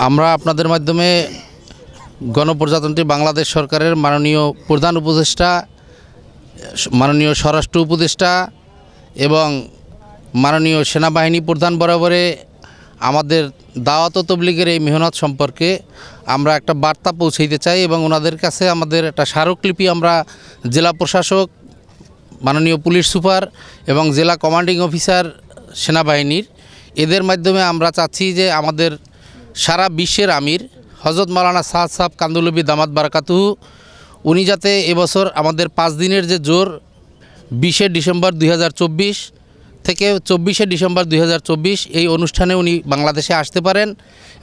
আমরা আপনাদের মাধ্যমে গণপ্রজাতন্ত্রী বাংলাদেশ সরকারের মাননীয় প্রধান উপদেষ্টা, মাননীয় স্বরাষ্ট্র উপদেষ্টা এবং মাননীয় সেনাবাহিনী প্রধান বরাবরে আমাদের দাওয়াত ও তবলিগের এই মেহনত সম্পর্কে আমরা একটা বার্তা পৌঁছাইতে চাই এবং ওনাদের কাছে আমাদের একটা স্মারকলিপি আমরা জেলা প্রশাসক, মাননীয় পুলিশ সুপার এবং জেলা কমান্ডিং অফিসার সেনাবাহিনীর, এদের মাধ্যমে আমরা চাচ্ছি যে আমাদের সারা বিশ্বের আমির হযরত মাওলানা সাদ সাহেব কান্দুলবি দামাত বারাকাতুহু উনি যাতে এবছর আমাদের 5 দিনের যে জোর 20শে ডিসেম্বর 2024 থেকে 24শে ডিসেম্বর 2024 এই অনুষ্ঠানে উনি বাংলাদেশে আসতে পারেন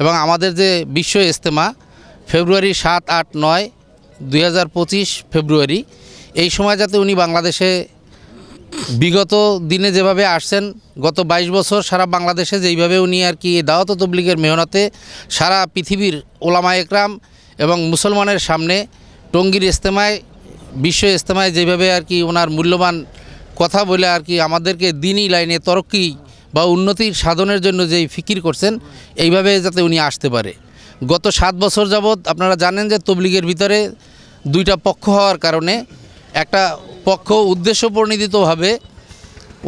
এবং আমাদের যে বিশ্ব ইজতেমা ফেব্রুয়ারি 7, 8, 9, 2025 ফেব্রুয়ারি এই সময় যাতে উনি বাংলাদেশে বিগত দিনে যেভাবে আসছেন, গত 22 বছর সারা বাংলাদেশে যেইভাবে উনি আর কি দাওয়াত ও তবলিগের মেহনতে সারা পৃথিবীর ওলামা একরাম এবং মুসলমানের সামনে টঙ্গীর ইজতেমায়, বিশ্ব ইজতেমায় যেভাবে আর কি ওনার মূল্যবান কথা বলে আর কি আমাদেরকে দিনই লাইনে তরক্কি বা উন্নতির সাধনের জন্য যেই ফিকির করছেন, এইভাবে যাতে উনি আসতে পারে। গত 7 বছর যাবৎ আপনারা জানেন যে তবলিগের ভিতরে 2টা পক্ষ হওয়ার কারণে একটা পক্ষ উদ্দেশ্য প্রণোদিতভাবে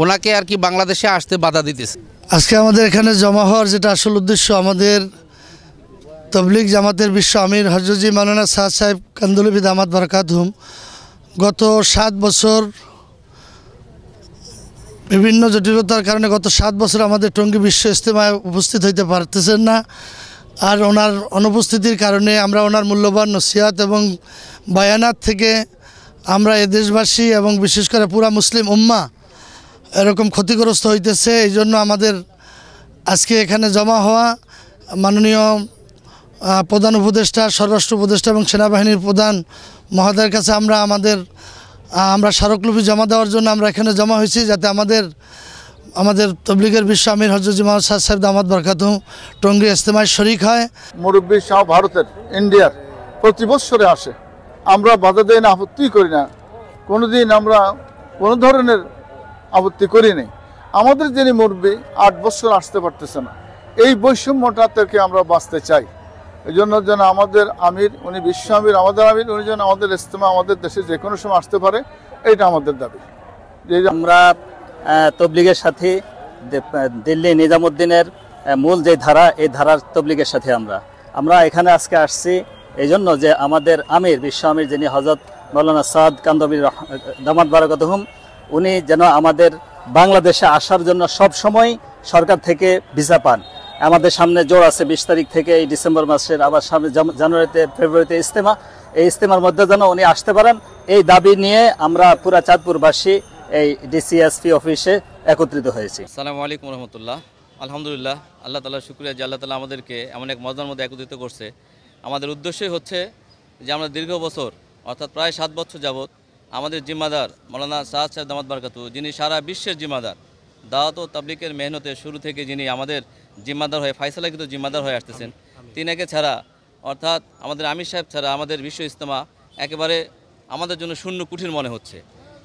ওনাকে আর কি বাংলাদেশে আসতে বাধা দিতেছে। আজকে আমাদের এখানে জমা হওয়ার যেটা আসল উদ্দেশ্য, আমাদের তবলিগ জামাতের বিশ্ব আমির হযরত মাওলানা সাদ সাহেব কান্দুলবি দামাত বারাকাতুহুম গত 7 বছর বিভিন্ন জটিলতার কারণে গত 7 বছর আমাদের টঙ্গী বিশ্ব ইজতেমায় উপস্থিত হইতে পারতেছেন না। আর ওনার অনুপস্থিতির কারণে আমরা ওনার মূল্যবান নসিহত এবং বায়ানাত থেকে আমরা এ দেশবাসী এবং বিশেষ করে পুরা মুসলিম উম্মাহ এরকম ক্ষতিগ্রস্ত হইতেছে। এই জন্য আমাদের আজকে এখানে জমা হওয়া মাননীয় প্রধান উপদেষ্টা, স্বরাষ্ট্র উপদেষ্টা এবং সেনাবাহিনীর প্রধান মহোদয়ের কাছে আমরা স্মারকলিপি জমা দেওয়ার জন্য আমরা এখানে জমা হয়েছি, যাতে আমাদের তবলিগের বিশ্ব আমির হযরত মাওলানা সাদ সাহেব দামাত বারাকাতুহু টঙ্গী ইজতেমায় শরীক হয়। মুরব্বী শাহ ভারতের, ইন্ডিয়ার প্রতি বৎসরে আসে, আমরা বাধা দেই না, আপত্তি করি না, কোনোদিন আমরা কোনো ধরনের আপত্তি করিনি। আমাদের যিনি মুরব্বী 8 বছর আসতে পারতেছে না, এই বৈষম্যটা থেকে আমরা বাঁচতে চাই। এই জন্য যেন আমাদের আমির, উনি বিশ্ব আমির, আমাদের আমির, উনি যেন আমাদের ইজতেমা আমাদের দেশে যে কোনো সময় আসতে পারে, এইটা আমাদের দাবি। আমরা তবলিগের সাথে দিল্লি নিজামুদ্দিনের মূল যে ধারা, এই ধারার তবলিগের সাথে আমরা এখানে আজকে আসছি এই জন্য যে আমাদের আমির, বিশ্ব আমির যিনি হযরত মাওলানা সাদ কান্দুলবি দামাত বারাকাতুহুম, উনি যেন আমাদের বাংলাদেশে আসার জন্য সব সময় সরকার থেকে ভিসা পান। আমাদের সামনে জোর আছে 20 তারিখ থেকে এই ডিসেম্বর মাসের, আবার সামনে জানুয়ারিতে ফেব্রুয়ারিতে ইজতেমা, এই ইজতেমার মধ্যে যেন উনি আসতে পারেন, এই দাবি নিয়ে আমরা পুরা চাঁদপুরবাসী এই ডিসিএসপি অফিসে একত্রিত হয়েছি। আসসালামু আলাইকুম রহমতুল্লাহ। আলহামদুলিল্লাহ, আল্লাহ তাআলার শুকরিয়া যে আল্লাহ তাআলা আমাদেরকে এমন এক মজার মধ্যে একত্রিত করছে। আমাদের উদ্দেশ্যই হচ্ছে যে আমরা দীর্ঘ বছর অর্থাৎ প্রায় 7 বছর যাবৎ আমাদের জিম্মাদার মাওলানা সাদ সাহেব দামাত বারাকাতুহু, যিনি সারা বিশ্বের জিম্মাদার, দাওয়াত ও তাবলীগের মেহনতে শুরু থেকে যিনি আমাদের জিম্মাদার হয়ে ফায়সালাকৃত জিম্মাদার হয়ে আসতেছেন, তিনাকে ছাড়া অর্থাৎ আমাদের আমির সাহেব ছাড়া আমাদের বিশ্ব ইজতেমা একেবারে আমাদের জন্য শূন্য কুঠির মনে হচ্ছে।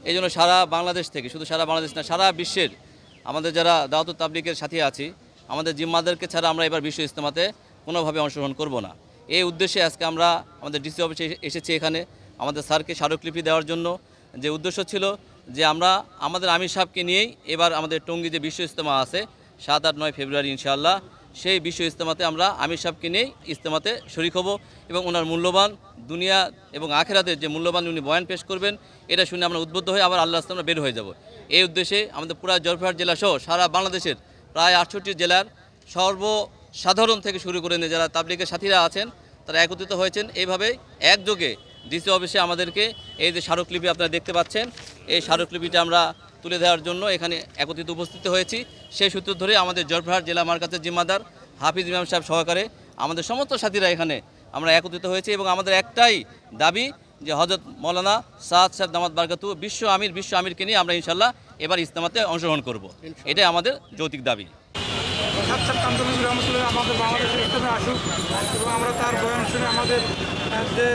এই জন্য সারা বাংলাদেশ থেকে, শুধু সারা বাংলাদেশ না, সারা বিশ্বের আমাদের যারা দাওয়াত ও তাবলীগের সাথে আছি, আমাদের জিম্মাদারকে ছাড়া আমরা এবার বিশ্ব ইজতেমাতে কোনোভাবে অংশগ্রহণ করব না। এই উদ্দেশ্যে আজকে আমরা আমাদের ডিসি অফিসে এসেছি এখানে আমাদের স্যারকে স্মারকলিপি দেওয়ার জন্য। যে উদ্দেশ্য ছিল যে আমরা আমাদের আমির সাহেবকে নিয়েই এবার আমাদের টঙ্গী যে বিশ্ব ইজতেমা আছে 7, 8, 9 ফেব্রুয়ারি ইনশাআল্লাহ, সেই বিশ্ব ইজতেমাতে আমরা আমির সাহেবকে নিয়েই ইজতেমাতে শরীক হব এবং ওনার মূল্যবান দুনিয়া এবং আখেরাতের যে মূল্যবান উনি বয়ান পেশ করবেন, এটা শুনে আমরা উদ্বুদ্ধ হয়ে আবার আল্লাহর রাস্তায় বের হয়ে যাব। এই উদ্দেশ্যে আমাদের পুরা জয়পুরহাট জেলা সহ সারা বাংলাদেশের প্রায় 68 জেলার সর্বসাধারণ থেকে শুরু করে যারা তাবলীগের সাথীরা আছেন, তারা একত্রিত হয়েছেন। এইভাবে একযোগে ডিসি অফিসে আমাদেরকে এই যে স্মারকলিপি আপনারা দেখতে পাচ্ছেন, এই স্মারকলিপিটা আমরা তুলে দেওয়ার জন্য এখানে একত্রিত উপস্থিত হয়েছি। সেই সূত্র ধরে আমাদের জয়পুরহাট জেলা মার্কাজের জিম্মাদার হাফিজ ইমাম সাহেব সহকারে আমাদের সমস্ত সাথীরা এখানে আমরা একত্রিত হয়েছি এবং আমাদের একটাই দাবি যে হযরত মাওলানা সাদ সাহেব দামাত বারাকাতুহু বিশ্ব আমিরকে নিয়ে আমরা ইনশাআল্লাহ এবার ইজতেমাতে অংশগ্রহণ করব। এটাই আমাদের যৌক্তিক দাবি। আমাদের বাংলাদেশের ইজতেমায় আসুক এবং আমরা তার বয়ান শুনে আমাদের যে